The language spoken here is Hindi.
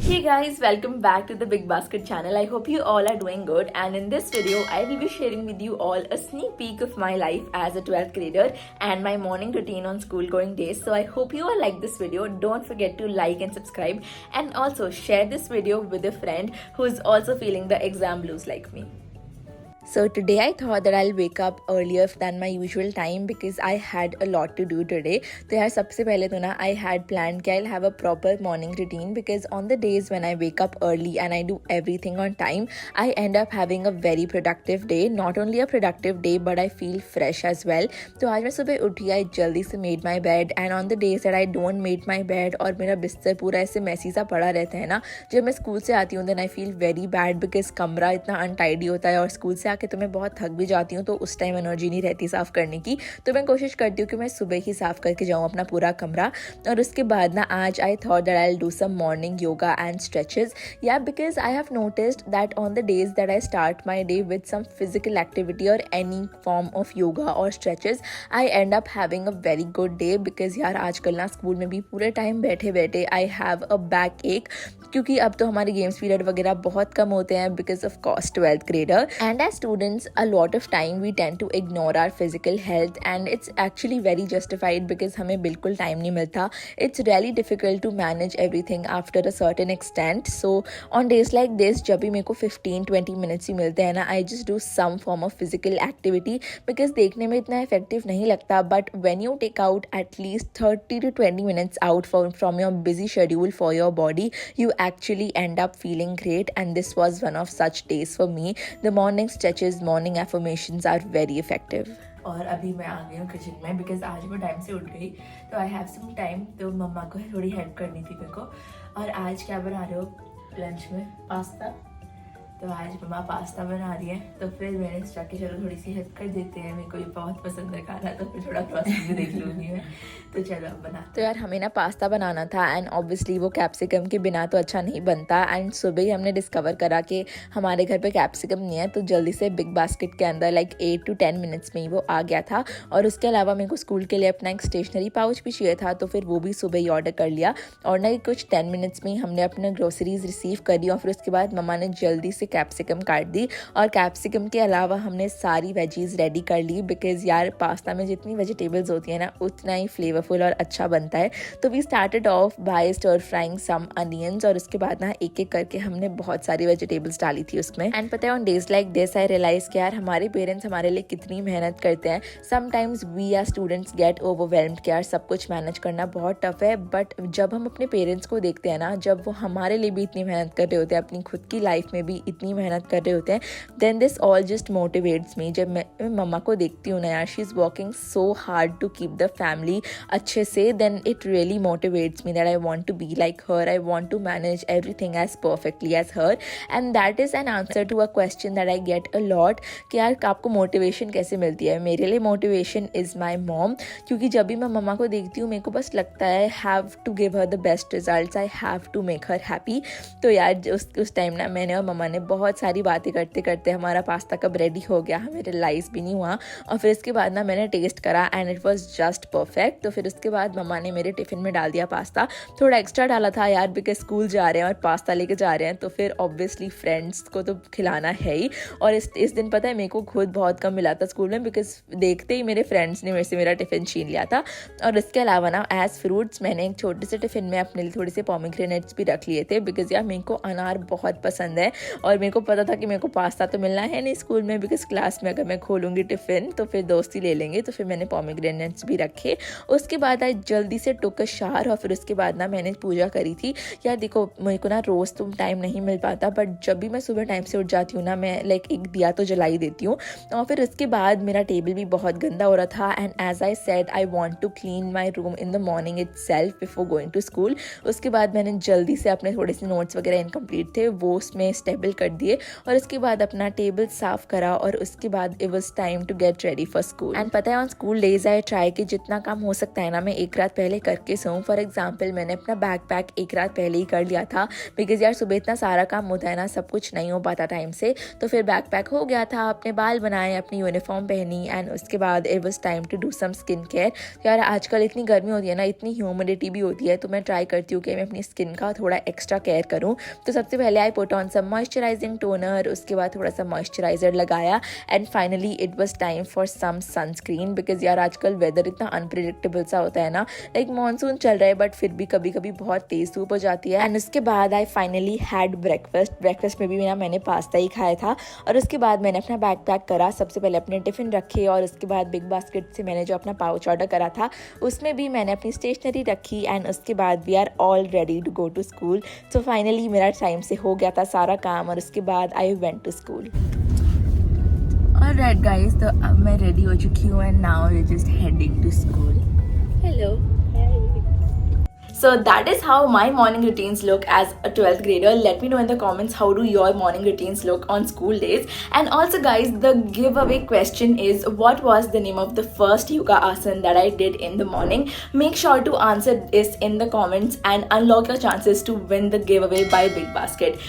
Hey guys, welcome back to the Big Basket channel. I hope you all are doing good, and in this video I will be sharing with you all a sneak peek of my life as a 12th grader and my morning routine on school going days. So I hope you all like this video. Don't forget to like and subscribe, and also share this video with a friend who is also feeling the exam blues like me. So today I thought that I'll wake up earlier than my usual time because I had a lot to do today. तो यार सबसे पहले तो ना I had planned कि I'll have a proper morning routine because on the days when I wake up early and I do everything on time, I end up having a very productive day. Not only a productive day but I feel fresh as well. तो आज मैं सुबह उठी, I जल्दी से made my bed, and on the days that I don't made my bed और मेरा बिस्तर पूरा ऐसे मैसी सा पड़ा रहता है ना, जब मैं स्कूल से आती हूँ then I feel very bad because कमरा इतना अनटाइडी होता है और स्कूल से आके तो मैं बहुत थक भी जाती हूँ, तो उस टाइम एनर्जी नहीं रहती साफ़ करने की। तो मैं कोशिश करती हूँ कि मैं सुबह ही साफ़ करके जाऊँ अपना पूरा कमरा। और उसके बाद ना आज I thought that I will do some morning yoga and stretches, या because I have noticed that on the days that I start my day with some physical activity और एनी फॉर्म ऑफ योगा और stretches, I end up having a very good day. Because यार आजकल ना स्कूल में भी पूरे टाइम बैठे बैठे आई हैव अ बैक एक, क्योंकि अब तो हमारे गेम्स पीरियड वगैरह बहुत कम होते हैं because of cost 12th grader, and as students a lot of time we tend to ignore our physical health, and it's actually very justified because हमें बिल्कुल time नहीं मिलता. It's really difficult to manage everything after a certain extent. So on days like this जब भी मेरे को 15-20 minutes ही मिलते हैं ना, I just do some form of physical activity because देखने में इतना effective नहीं लगता, but when you take out at least 30 to 20 minutes out from your busy schedule for your body, you actually end up feeling great, and this was one of such days for me. The morning stretches, morning affirmations are very effective. और अभी मैं आ गई हूँ किचन में बिकॉज आज मैं टाइम से उठ गई, तो आई हैव सम टाइम, तो मम्मा को थोड़ी हेल्प करनी थी मेरे को। और आज क्या बना रहे हो लंच में? पास्ता। तो आज मम्मा पास्ता बना रही है, तो फिर मैंने सोचा कि चलो थोड़ी सी हेल्प कर देते हैं, मेरे को ये बहुत पसंद है खाना, तो फिर थोड़ा प्रोसेस भी देख लूँगी मैं। तो चलो अब बना। तो यार हमें ना पास्ता बनाना था, एंड ऑब्वियसली वो कैप्सिकम के बिना तो अच्छा नहीं बनता, एंड सुबह ही हमने डिस्कवर करा कि हमारे घर पे कैप्सिकम नहीं है, तो जल्दी से बिग बास्केट के अंदर लाइक 8 to 10 मिनट्स में ही वो आ गया था। और उसके अलावा मेरे को स्कूल के लिए अपना एक स्टेशनरी पाउच भी चाहिए था, तो फिर वो भी सुबह ही ऑर्डर कर लिया, और ना कुछ 10 मिनट्स में ही हमने अपना ग्रोसरीज रिसीव करी। और फिर उसके बाद मम्मा ने जल्दी से कैप्सिकम काट दी, और कैप्सिकम के अलावा हमने सारी वेजीज रेडी कर ली बिकॉज यार पास्ता में जितनी वेजिटेबल्स होती है ना उतना ही फ्लेवरफुल और अच्छा बनता है। तो we started off by stir frying some onions, और उसके बाद ना एक एक करके हमने बहुत सारी वेजिटेबल्स डाली थी उसमें। एंड पता है on days like this I realise कि यार हमारे पेरेंट्स हमारे लिए कितनी मेहनत करते हैं। Sometimes we are students get overwhelmed कि यार सब कुछ मैनेज करना बहुत टफ है, बट जब हम अपने पेरेंट्स को देखते हैं ना, जब वो हमारे लिए भी इतनी मेहनत कर रहे होते हैं, अपनी खुद की लाइफ में भी इतनी मेहनत कर रहे होते हैं, then this all just motivates me. जब मैं मम्मा को देखती हूँ ना यार, she is working so hard to keep the family अच्छे से, then it really motivates me that I want to be like her, I want to manage everything as perfectly as her. And that is an answer to a question that I get a lot कि यार आपको मोटिवेशन कैसे मिलती है? मेरे लिए मोटिवेशन इज़ माई मॉम, क्योंकि जब भी मैं मम्मा को देखती हूँ मेरे को बस लगता है have to give her the best results, I have to make her happy. तो यार उस टाइम ना मैंने और मम्मा ने बहुत सारी बातें करते करते हमारा पास्ता कब रेडी हो गया हमें रियलाइज़ भी नहीं हुआ। और फिर इसके बाद ना मैंने टेस्ट करा and it was just perfect. तो फिर उसके बाद मम्मा ने मेरे टिफ़िन में डाल दिया पास्ता, थोड़ा एक्स्ट्रा डाला था यार बिकॉज स्कूल जा रहे हैं और पास्ता लेके जा रहे हैं, तो फिर ऑब्वियसली फ्रेंड्स को तो खिलाना है ही। और इस दिन पता है मेरे को खुद बहुत कम मिला था स्कूल में बिकॉज देखते ही मेरे फ्रेंड्स ने मेरे से मेरा टिफ़िन छीन लिया था। और इसके अलावा ना एज फ्रूट्स मैंने एक छोटे से टिफ़िन में अपने लिए थोड़े से पोमीग्रेनेट्स भी रख लिए थे बिकॉज यार मेरे को अनार बहुत पसंद है, और मेरे को पता था कि मेरे को पास्ता तो मिलना है नहीं स्कूल में बिकॉज क्लास में अगर मैं खोलूँगी टिफ़िन तो फिर दोस्ती ले लेंगे, तो फिर मैंने पोमीग्रेनेट्स भी रखे। उसके बाद आज जल्दी से टुक अ शावर, और फिर उसके बाद ना मैंने पूजा करी थी। यार देखो मेरे को ना रोज़ तो टाइम नहीं मिल पाता, बट जब भी मैं सुबह टाइम से उठ जाती हूँ ना, मैं लाइक एक दिया तो जला ही देती हूँ। और फिर उसके बाद मेरा टेबल भी बहुत गंदा हो रहा था, and as I said I want to clean my room in the morning itself before going to school. उसके बाद मैंने जल्दी से अपने थोड़े से नोट्स वगैरह इनकम्प्लीट थे वो उसमें स्टेबल कर दिए और उसके बाद अपना टेबल साफ करा और उसके बाद it was time to get ready for school. And पता है on school days I try कि जितना काम हो सकता है ना मैं एक रात पहले करके सोऊं। फॉर एग्जाम्पल मैंने अपना बैग पैक एक रात पहले ही कर लिया था, बिकॉज यार सुबह इतना सारा काम होता है ना, सब कुछ नहीं हो पाता टाइम से। तो फिर बैग पैक हो गया था, अपने बाल बनाए, अपनी यूनिफॉर्म पहनी एंड उसके बाद it was time to do some skin care. तो यार आजकल इतनी गर्मी होती है ना, इतनी ह्यूमिडिटी भी होती है, तो मैं ट्राई करती हूँ कि मैं अपनी स्किन का थोड़ा एक्स्ट्रा केयर करूँ। तो सबसे पहले I put on some moisturising toner, उसके बाद थोड़ा सा मॉइस्चराइजर लगाया and finally it was time for some sunscreen, because यार आजकल वेदर इतना अनप्रिडिक्टेबल सा होता है ना, लाइक मॉनसून चल रहा है बट फिर भी कभी कभी बहुत तेज धूप हो जाती है। एंड उसके बाद आई फाइनली हैड ब्रेकफास्ट में भी मैंने पास्ता ही खाया था और उसके बाद मैंने अपना बैग पैक करा। सबसे पहले अपने टिफिन रखे और उसके बाद बिग बास्केट से मैंने जो अपना पाउच ऑर्डर करा था उसमें भी मैंने अपनी स्टेशनरी रखी एंड उसके बाद we are all ready to go to school. So finally मेरा टाइम से हो गया था सारा काम और उसके बाद I went to school. Alright guys, तो अब मैं रेडी हो चुकी हूँ and now we just heading to school. Hello. So that is how my morning routines look as a 12th grader. Let me know in the comments how do your morning routines look on school days. And also guys, the giveaway question is, what was the name of the first yoga asana that I did in the morning? Make sure to answer this in the comments and unlock your chances to win the giveaway by Big Basket.